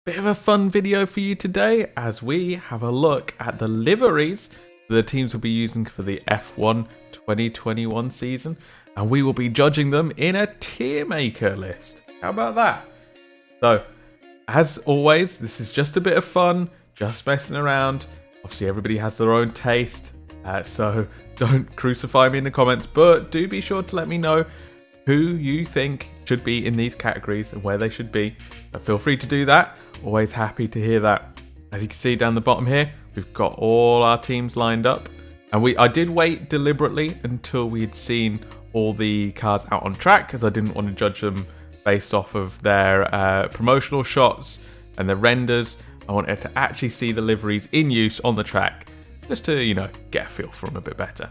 Bit of a fun video for you today as we have a look at the liveries that the teams will be using for the F1 2021 season, and we will be judging them in a tier maker list. How about that? So, as always, this is just a bit of fun, just messing around. Obviously, everybody has their own taste, so don't crucify me in the comments, but do be sure to let me know who you think should be in these categories and where they should be. Feel free to do that. Always happy to hear that. As you can see down the bottom here, we've got all our teams lined up. And I did wait deliberately until we had seen all the cars out on track, because I didn't want to judge them based off of their promotional shots and the renders. I wanted to actually see the liveries in use on the track, just to, get a feel for them a bit better.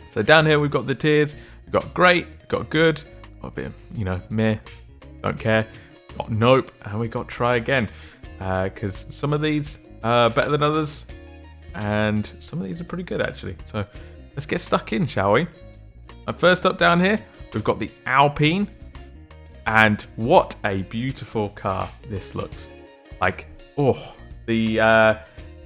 So down here we've got the tiers. We've got great, we've got good, got a bit of, meh, don't care. Got nope, and we got try again. Because some of these are better than others, and some of these are pretty good actually. So let's get stuck in, shall we? First up down here, we've got the Alpine. And what a beautiful car this looks. Like, the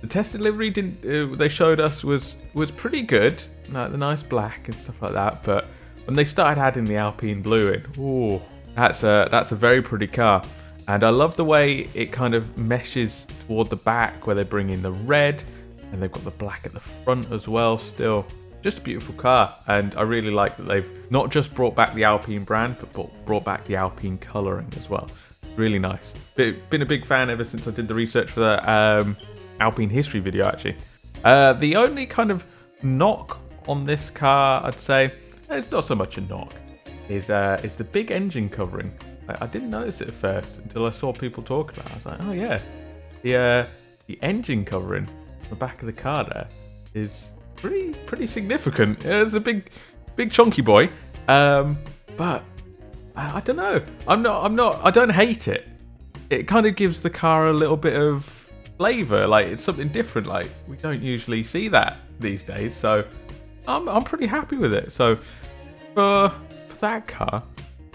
tested livery they showed us was pretty good. Like the nice black and stuff like that, but when they started adding the Alpine blue in, that's a very pretty car. And I love the way it kind of meshes toward the back where they bring in the red, and they've got the black at the front as well still. Just a beautiful car, and I really like that they've not just brought back the Alpine brand, but brought back the Alpine colouring as well. Really nice. Been a big fan ever since I did the research for the Alpine history video actually. The only kind of knock on this car, I'd say, it's not so much a knock, is the big engine covering. I didn't notice it at first until I saw people talk about it. I was like, oh yeah, the engine covering on the back of the car there is pretty significant. It's a big chunky boy, but I don't know. I don't hate it. It kind of gives the car a little bit of flavour. Like, it's something different. Like, we don't usually see that these days, so I'm pretty happy with it. So for that car,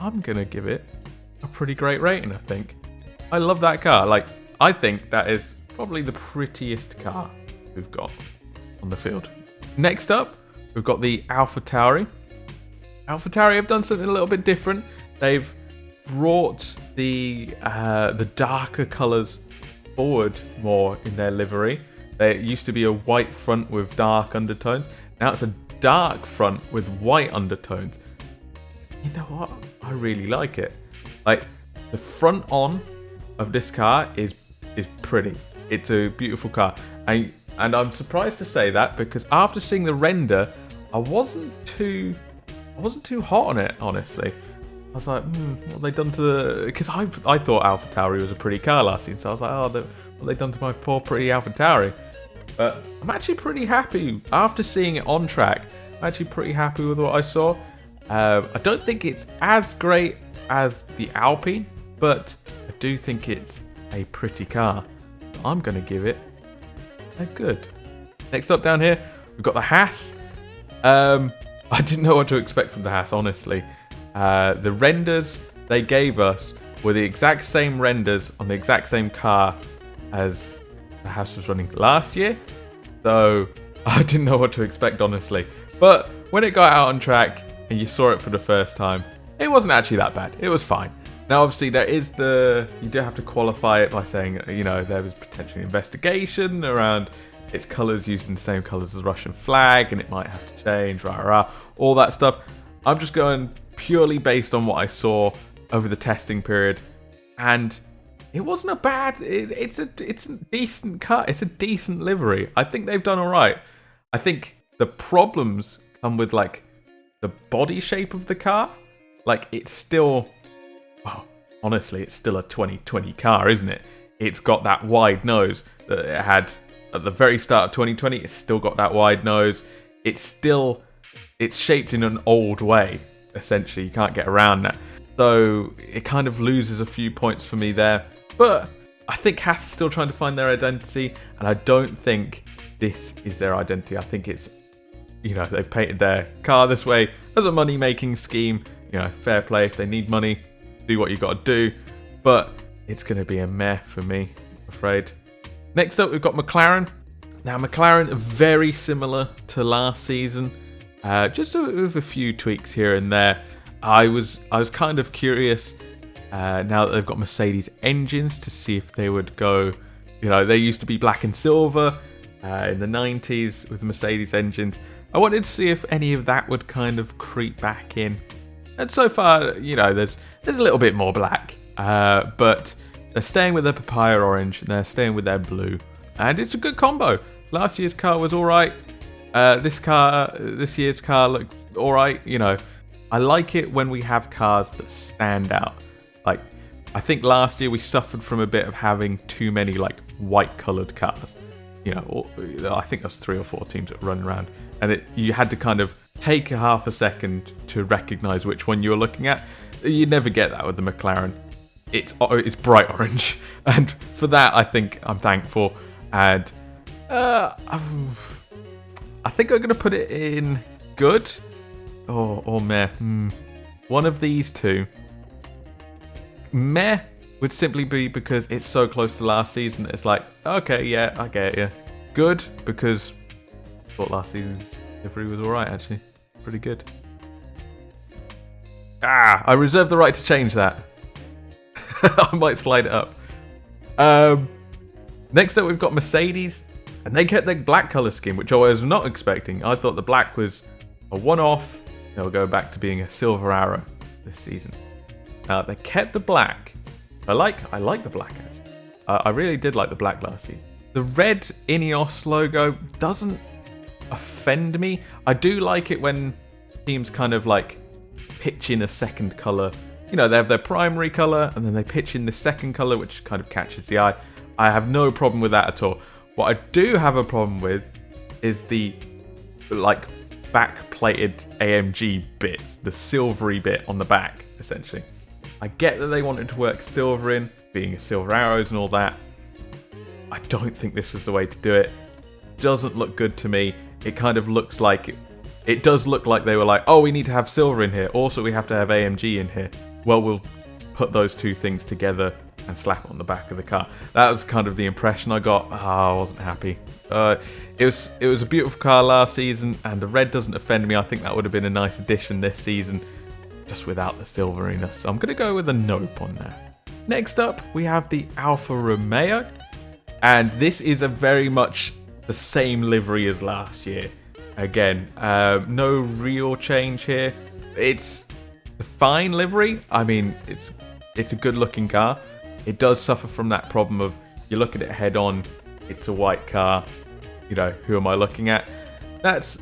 I'm gonna give it a pretty great rating. I think I love that car. Like, I think that is probably the prettiest car we've got on the field. Next up, we've got the Alfa Tauri. Alfa Tauri have done something a little bit different. They've brought the darker colours forward more in their livery. There used to be a white front with dark undertones. Now it's a dark front with white undertones. You know what? I really like it. Like, the front on of this car is pretty. It's a beautiful car. And I'm surprised to say that, because after seeing the render, I wasn't too hot on it, honestly. I was like, what have they done to the... Because I thought Alfa Tauri was a pretty car last season, so I was like, what have they done to my poor pretty Alfa Tauri? But I'm actually pretty happy. After seeing it on track, I'm actually pretty happy with what I saw. I don't think it's as great as the Alpine, but I do think it's a pretty car. I'm going to give it a good. Next up down here, we've got the Haas. I didn't know what to expect from the Haas, honestly. The renders they gave us were the exact same renders on the exact same car as the Haas was running last year. So I didn't know what to expect, honestly. But when it got out on track and you saw it for the first time, it wasn't actually that bad. It was fine. Now, obviously, you do have to qualify it by saying, there was potentially investigation around its colours using the same colours as the Russian flag, and it might have to change, all that stuff. I'm just going purely based on what I saw over the testing period, and it wasn't a bad. It's a decent car. It's a decent livery. I think they've done all right. I think the problems come with like the body shape of the car. Like, it's still, honestly, it's still a 2020 car, isn't it? It's got that wide nose that it had at the very start of 2020. It's still got that wide nose. It's shaped in an old way, essentially. You can't get around that. So it kind of loses a few points for me there. But I think Haas is still trying to find their identity, and I don't think this is their identity. I think it's, they've painted their car this way as a money-making scheme. Fair play. If they need money, do what you got to do. But it's going to be a meh for me, I'm afraid. Next up, we've got McLaren. Now, McLaren are very similar to last season, just with a few tweaks here and there. I was kind of curious now that they've got Mercedes engines to see if they would go. They used to be black and silver in the 90s with the Mercedes engines. I wanted to see if any of that would kind of creep back in. And so far, there's a little bit more black, but they're staying with their papaya orange and they're staying with their blue, and it's a good combo. Last year's car was all right. This year's car looks all right. I like it when we have cars that stand out. Like, I think last year we suffered from a bit of having too many white coloured cars. I think there's 3 or 4 teams that run around, and you had to kind of take a half a second to recognise which one you were looking at. You never get that with the McLaren. It's bright orange, and for that I think I'm thankful. And I think I'm going to put it in good or meh. One of these two. Meh would simply be because it's so close to last season that it's like, okay, yeah, I get you. Good, because I thought last season's livery was alright, actually. Pretty good. I reserve the right to change that. I might slide it up. Next up, we've got Mercedes, and they kept their black colour scheme, which I was not expecting. I thought the black was a one-off. They'll go back to being a silver arrow this season. They kept the black. I like the black, actually. I really did like the black last season. The red Ineos logo doesn't offend me. I do like it when teams kind of pitch in a second colour. They have their primary colour and then they pitch in the second colour, which kind of catches the eye. I have no problem with that at all. What I do have a problem with is the back-plated AMG bits, the silvery bit on the back, essentially. I get that they wanted to work silver in, being silver arrows and all that. I don't think this was the way to do it. Doesn't look good to me. It kind of looks like it does look like they were like, oh, we need to have silver in here. Also, we have to have AMG in here. Well, we'll put those two things together and slap it on the back of the car. That was kind of the impression I got. I wasn't happy. It was a beautiful car last season, and the red doesn't offend me. I think that would have been a nice addition this season, just without the silveriness. So I'm going to go with a nope on that. Next up, we have the Alfa Romeo, and this is a very much the same livery as last year. Again, no real change here. It's a fine livery. I mean, it's a good-looking car. It does suffer from that problem of you look at it head-on, it's a white car. Who am I looking at? That's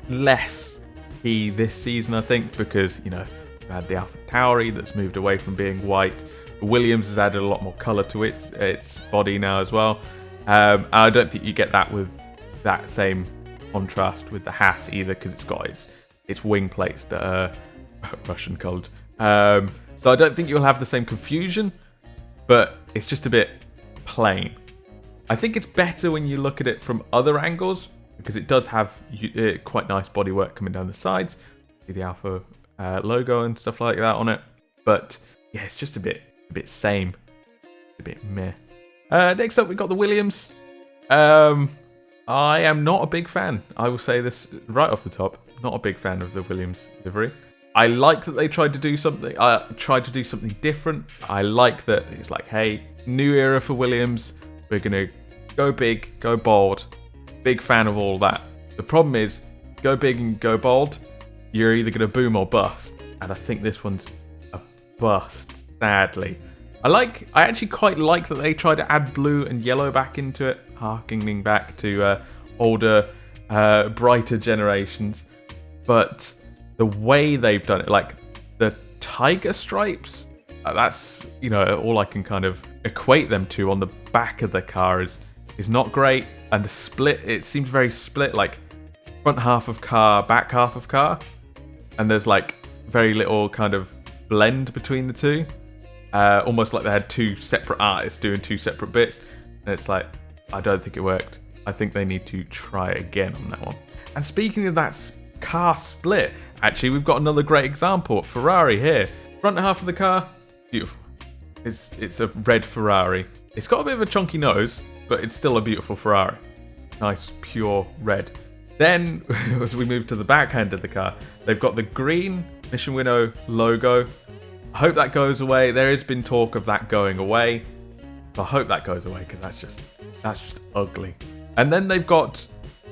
less key this season, I think, because we had the Alfa Tauri that's moved away from being white. Williams has added a lot more colour to its body now as well. And I don't think you get that with that same contrast with the Haas either, because it's got its wing plates that are Russian coloured. So I don't think you'll have the same confusion, but it's just a bit plain. I think it's better when you look at it from other angles, because it does have quite nice bodywork coming down the sides. See the Alfa logo and stuff like that on it. But yeah, it's just a bit same. A bit meh. Next up, we've got the Williams. I am not a big fan. I will say this right off the top. Not a big fan of the Williams livery. I like that they tried to do something different. I like that it's like, hey, new era for Williams. We're going to go big, go bold. Big fan of all that. The problem is, go big and go bold, you're either going to boom or bust. And I think this one's a bust, sadly. I actually quite like that they tried to add blue and yellow back into it, harkening back to older, brighter generations. But the way they've done it, like the tiger stripes, that's, all I can kind of equate them to on the back of the car is not great. And the split, it seems very split, like front half of car, back half of car. And there's very little kind of blend between the two. Almost like they had two separate artists doing two separate bits. And it's like, I don't think it worked. I think they need to try again on that one. And speaking of that car split, actually, we've got another great example. Ferrari here. Front half of the car, beautiful. It's a red Ferrari. It's got a bit of a chunky nose, but it's still a beautiful Ferrari. Nice, pure red. Then, as we move to the back end of the car, they've got the green Mission Winnow logo. I hope that goes away. There has been talk of that going away. I hope that goes away because that's just ugly. And then they've got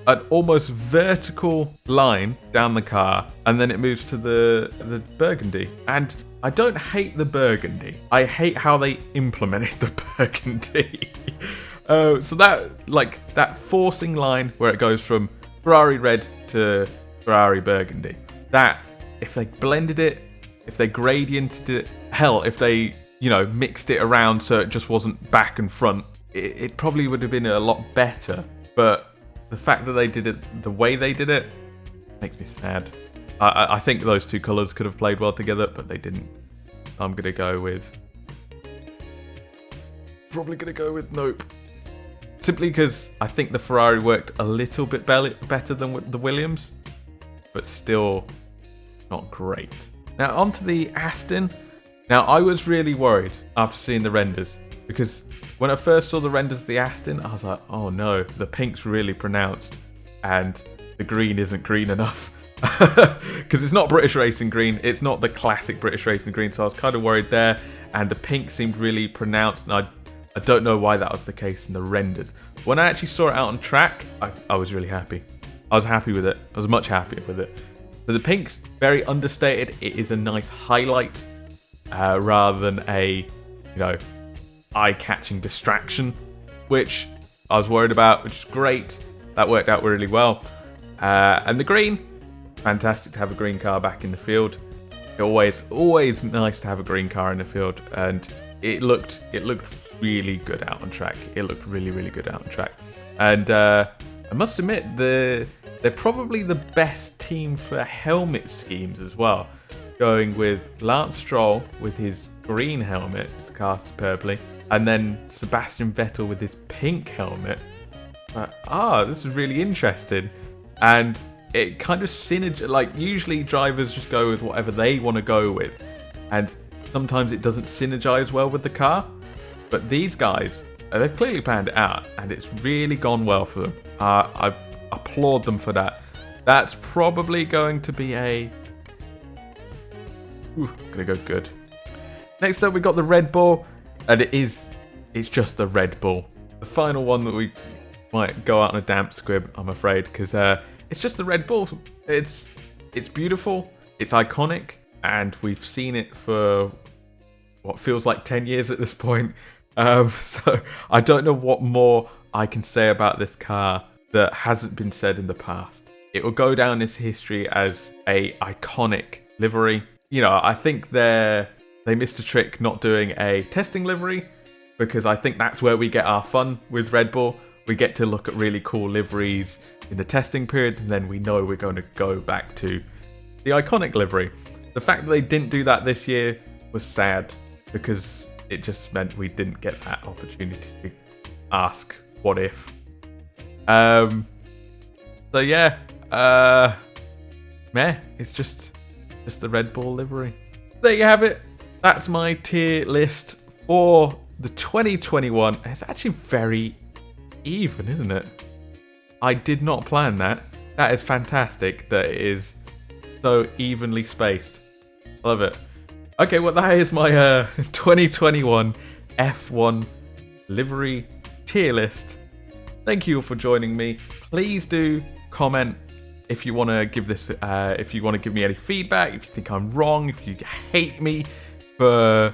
an almost vertical line down the car, and then it moves to the burgundy. And I don't hate the burgundy. I hate how they implemented the burgundy. So that forcing line where it goes from Ferrari red to Ferrari burgundy. That, if they blended it, if they gradiented it, hell, if they, mixed it around so it just wasn't back and front, it probably would have been a lot better. But the fact that they did it the way they did it makes me sad. I think those two colours could have played well together, but they didn't. I'm going to go with... nope. Simply because I think the Ferrari worked a little bit better than the Williams, but still not great. Now onto the Aston. Now I was really worried after seeing the renders, because when I first saw the renders of the Aston, I was like, oh no, the pink's really pronounced and the green isn't green enough. Because it's not British racing green, it's not the classic British racing green, so I was kind of worried there, and the pink seemed really pronounced, and I don't know why that was the case in the renders. When I actually saw it out on track, I was really happy. I was happy with it. I was much happier with it. So the pink's very understated. It is a nice highlight rather than a, eye-catching distraction, which I was worried about, which is great. That worked out really well. And the green, fantastic to have a green car back in the field. Always nice to have a green car in the field, and it looked really good out on track. It looked really, really good out on track. And I must admit, they're probably the best team for helmet schemes as well. Going with Lance Stroll with his green helmet, it's cast superbly, and then Sebastian Vettel with his pink helmet. This is really interesting. And it kind of usually drivers just go with whatever they want to go with, and sometimes it doesn't synergize well with the car. But these guys, they've clearly planned it out, and it's really gone well for them. I applaud them for that. That's probably going to be gonna go good. Next up, we got the Red Bull, and it's just the Red Bull. The final one that we might go out on a damp squib, I'm afraid, because it's just the Red Bull. It's beautiful, it's iconic, and we've seen it for what feels like 10 years at this point. So I don't know what more I can say about this car that hasn't been said in the past. It will go down into history as a iconic livery. I think they missed a trick not doing a testing livery, because I think that's where we get our fun with Red Bull. We get to look at really cool liveries in the testing period, and then we know we're going to go back to the iconic livery. The fact that they didn't do that this year was sad, because it just meant we didn't get that opportunity to ask what if. It's just the Red Bull livery. There you have it. That's my tier list for the 2021. It's actually very even, isn't it? I did not plan that. That is fantastic that it is so evenly spaced. Love it. Okay, well, that is my 2021 F1 livery tier list. Thank you all for joining me. Please do comment if you want to give this, if you want to give me any feedback, if you think I'm wrong, if you hate me for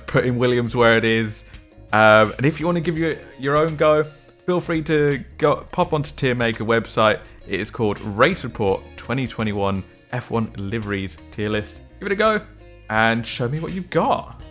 putting Williams where it is, and if you want to give your own go, feel free to pop onto Tiermaker website. It is called Race Report 2021 F1 Liveries Tier List. Give it a go and show me what you've got.